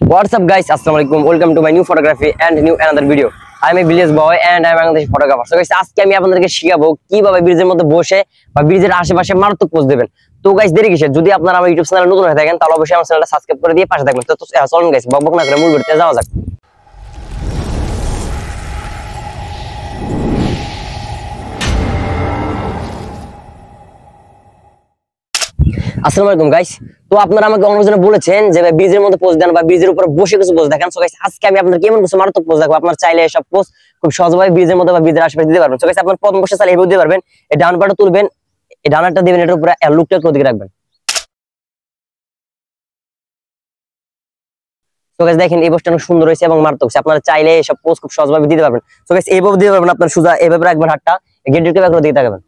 What's up guys, Assalamualaikum. Welcome to my new photography and new another video. I'm a village boy and I'm a Bangladeshi photographer. So guys, আজকে আমি আপনাদেরকে শেখাবো কিভাবে ব্রিজের মধ্যে বসে বা ব্রিজের আশেপাশে মারাত্মক পোজ দিবেন। তো গাইস দেরি কিসের, যদি আপনারা আমার ইউটিউব চ্যানেলে নতুন হয়ে থাকেন তাহলে অবশ্যই আমার চ্যানেলটা সাবস্ক্রাইব করে দিয়ে পাশে থাকবেন। তো চলুন গাইস, বকবক না করে মূল ভিডিওতে যাওয়া যাক। আসসালামু আলাইকুম গাইস। তো আপনারা আমাকে অনেকজন বলেছেন যে ভাই ব্রিজের মধ্যে পোজ দেন বা ব্রিজের উপর বসে কিছু পোজ দেখেন। সো গাইস আজকে আমি আপনাদের কেমন কিছু মারাত্মক পোজ দেখাবো। আপনারা চাইলে সব পোজ খুব সহজভাবে ব্রিজের মধ্যে বা ব্রিজের আশেপাশে দিতে পারবেন। সো গাইস আপনারা প্রথম বসে চাইলে এইভাবে দিতে পারবেন। এই ডান পাটা তুলবেন, এই ডান হাতটা দিবেন, এটার উপরে লুকটা ওদিকে রাখবেন। সো গাইস দেখেন এই পোজটা অনেক সুন্দর হয়েছে এবং মারাত্মক হয়েছে। আপনারা চাইলে সব পোজ খুব সহজভাবে দিতে পারবেন। সো গাইস এইভাবে দিতে পারবেন, আপনারা সোজা এইভাবে রাখবেন, হাতটা গেটের করে দিতে থাকবেন।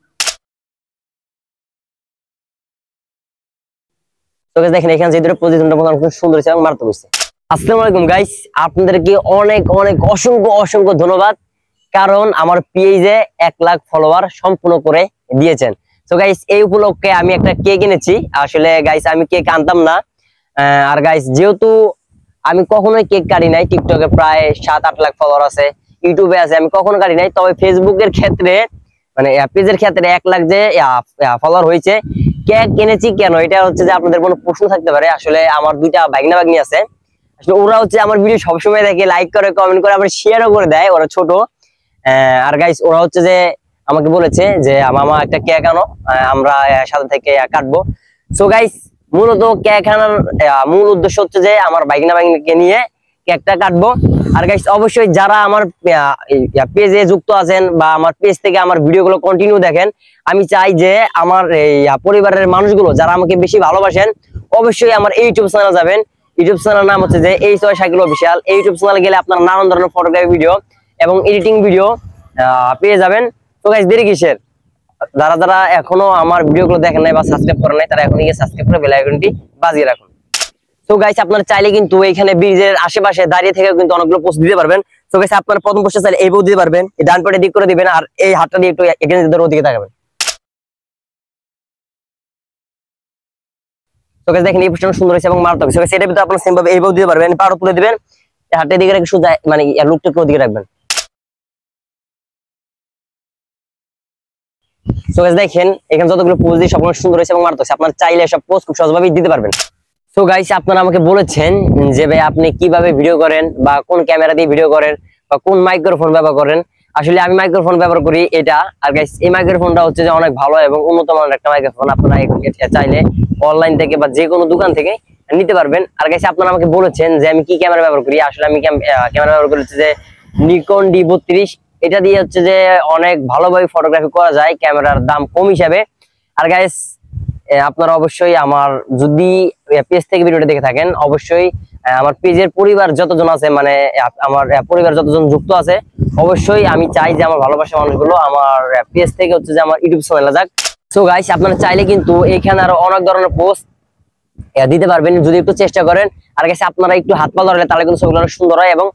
তো গাইস দেখেন এখানে যে দুটো পজিশনটা খুব সুন্দর হয়েছে এবং মারাত্মক হয়েছে। আসসালামু আলাইকুম গাইস, আপনাদেরকে অনেক অনেক অসংখ্য অসংখ্য ধন্যবাদ, কারণ আমার পেজে 1 লাখ ফলোয়ার সম্পূর্ণ করে দিয়েছেন। তো গাইস এই উপলক্ষে আমি একটা কেক এনেছি। আসলে গাইস আমি কেক আনতাম না, আর গাইস যেহেতু আমি কখনোই কেক কাটি নাই, টিকটকে প্রায় 7-8 লাখ ফলোয়ার আছে, ইউটিউবে আছে, আমি কখনো কাটি নাই। তবে ফেসবুকের ক্ষেত্রে মানে পেজের ক্ষেত্রে 1 লাখ যে ফলোয়ার হয়েছে। কেক এনেছি কেন, এটা হচ্ছে যে আপনাদের কোনো প্রশ্ন থাকতে পারে। আসলে আমার দুইটা ভাগনি আছে, আসলে ওরা হচ্ছে আমার ভিডিও সবসময় দেখে, লাইক করে, কমেন্ট করে, আবার শেয়ারও করে দেয়। ওরা ছোট, আর গাইস ওরা হচ্ছে যে আমাকে বলেছে যে মামা একটা কেক আনো, আমরা সাথে থেকে কাটবো। সো গাইস মূলত কেক আনার মূল উদ্দেশ্য হচ্ছে যে আমার ভাগনিকে নিয়ে কেকটা কাটবো। আর গাইস অবশ্যই যারা আমার পেজে যুক্ত আছেন বা আমার পেজ থেকে আমার ভিডিওগুলো কন্টিনিউ দেখেন, আমি চাই যে আমার এই পরিবারের মানুষগুলো যারা আমাকে বেশি ভালোবাসেন অবশ্যই আমার এই ইউটিউব চ্যানেলে যাবেন। ইউটিউব চ্যানেলের নাম হচ্ছে যে এই6 সাইকেল অফিসিয়াল। এই ইউটিউব চ্যানেলে গেলে আপনারা নানান ধরনের ফটোগ্রাফি ভিডিও এবং এডিটিং ভিডিও পেয়ে যাবেন। তো গাইস দেরি কিসের, যারা যারা এখনো আমার ভিডিওগুলো দেখেন নাই বা সাবস্ক্রাইব করেন নাই তারা এখন গিয়ে সাবস্ক্রাইব করে বেল আইকনটি বাজিয়ে রাখুন। তো গাইস আপনারা চাইলে কিন্তু এখানে ব্রিজের আশেপাশে দাঁড়িয়ে থেকে কিন্তু অনেকগুলো পোস্ট দিতে পারবেন। তো গাইস আপনারা প্রথম পোস্টে চাইলে এইভাবে দিতে পারবেন, এই ডান পাটে দিক করে দিবেন আর এই হাতটা দিয়ে একটু এখানে ওদিকে তাকাবেন। তো গাইস দেখেন এই পোস্টটা সুন্দর হয়েছে এবং মারাত্মক হয়েছে। সেটার ভিতরে আপনারা সেম ভাবে এইভাবে দিতে পারবেন, পাড়ো তুলে দিবেন, হাতের দিকে রেখে সোজা মানে লুকটা একটু ওদিকে রাখবেন। তো গাইস দেখেন এখানে যতগুলো পোজ দিয়ে সবগুলো সুন্দর হয়েছে এবং মারাত্মক হয়েছে। আপনারা চাইলে সব পোজ খুব সহজভাবে দিতে পারবেন। তো গাইস আপনারা আমাকে বলেছেন যে ভাই আপনি কিভাবে ভিডিও করেন বা কোন ক্যামেরা দিয়ে ভিডিও করেন বা কোন মাইক্রোফোন ব্যবহার করেন। আসলে আমি মাইক্রোফোন ব্যবহার করি এটা। আর গাইস এই মাইক্রোফোনটা হচ্ছে যে অনেক ভালো এবং উন্নত মানের একটা মাইক্রোফোন। আপনারা চাইলে অনলাইন থেকে বা যে কোনো দোকান থেকে নিতে পারবেন। আর গাইস আপনারা আমাকে বলেছেন যে আমি কি ক্যামেরা ব্যবহার করি। আসলে আমি ক্যামেরা ব্যবহার করি হচ্ছে যে নিকন D32। এটা দিয়ে হচ্ছে যে অনেক ভালোভাবে ফটোগ্রাফি করা যায়, ক্যামেরার দাম কম হিসাবে। আর গাইস আপনারা অবশ্যই আমার যদি পেজ থেকে ভিডিওটা দেখে থাকেন, অবশ্যই আমার পেজের পরিবার যতজন আছে, মানে আমার পরিবার যতজন যুক্ত আছে, অবশ্যই আমি চাই যে আমার ভালোবাসার মানুষগুলো আমার পেজ থেকে হচ্ছে যে আমার ইউটিউব চ্যানেলে যাক। সো গাইস আপনারা চাইলে কিন্তু এখানে আরো অনেক ধরনের পোস্ট দিতে পারবেন যদি একটু চেষ্টা করেন। আর গাইস আপনারা একটু হাত পা ধরলে তাহলে কিন্তু সেগুলো অনেক সুন্দর হয় এবং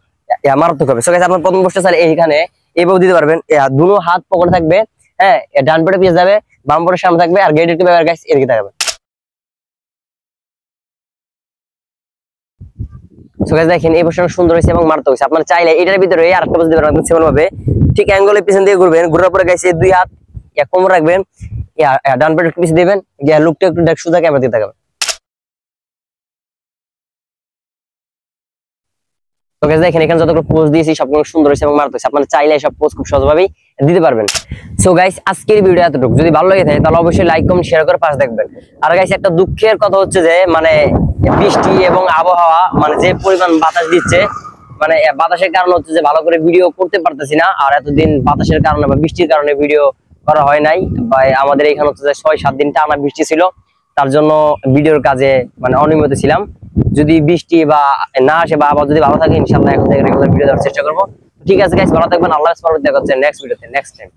মারাত্মক হবে। সো গাইস আপনারা প্রথম পোস্টে চাইলে এইখানে এইভাবে দিতে পারবেন, দুটো হাত পকেটে থাকবে, হ্যাঁ ডান পাটে পিছে যাবে, বাম পাটে সামনে থাকবে, আর গেট একটু ব্যবহার গাইস এদিকে থাকবে। সো গাইস দেখেন এই পোস্টটা সুন্দর হয়েছে এবং মারাত্মক হয়েছে। আপনারা চাইলে এটার ভিতরে আরেকটা পোস্ট দিতে পারবেন সেমন ভাবে, ঠিক অ্যাঙ্গেলে পিছন দিয়ে ঘুরবেন, ঘুরার পরে গাইস এই দুই হাত কোমর রাখবেন, ডান পাটে পিছে দিবেন, লুকটা একটু সোজা ক্যামেরা দিয়ে থাকবে। তো গাইস দেখেন এখানে যতগুলো পোস্ট দিয়েছি সবগুলো সুন্দর হয়েছে এবং মারাত্মক হয়েছে। আপনারা চাইলে সব পোস্ট খুব সহজভাবেই দিতে পারবেন। সো গাইস আজকের ভিডিও এতটুকু, যদি ভালো লাগে থাকে তাহলে অবশ্যই লাইক কমেন্ট শেয়ার করে পাশে দেখবেন। আর গাইস একটা দুঃখের কথা হচ্ছে যে মানে বৃষ্টি এবং আবহাওয়া মানে যে পরিমাণ বাতাস দিচ্ছে, মানে বাতাসের কারণে হচ্ছে যে ভালো করে ভিডিও করতে পারতেছি না। আর এতদিন বাতাসের কারণে বা বৃষ্টির কারণে ভিডিও করা হয় নাই, বা আমাদের এখানে হচ্ছে যে 6-7 দিন টানা বৃষ্টি ছিল, তার জন্য ভিডিওর কাজে মানে অনিয়মিত ছিলাম। যদি বৃষ্টি বা না আসে বা আবার যদি ভালো থাকে ইনশাআল্লাহ এখন থেকে রেগুলার ভিডিও দেওয়ার চেষ্টা করবো। ঠিক আছে গাইস, ভালো থাকবেন, আল্লাহ হাফেজ, পরবর্তী দেখা হচ্ছে নেক্সট ভিডিওতে নেক্সট টাইম।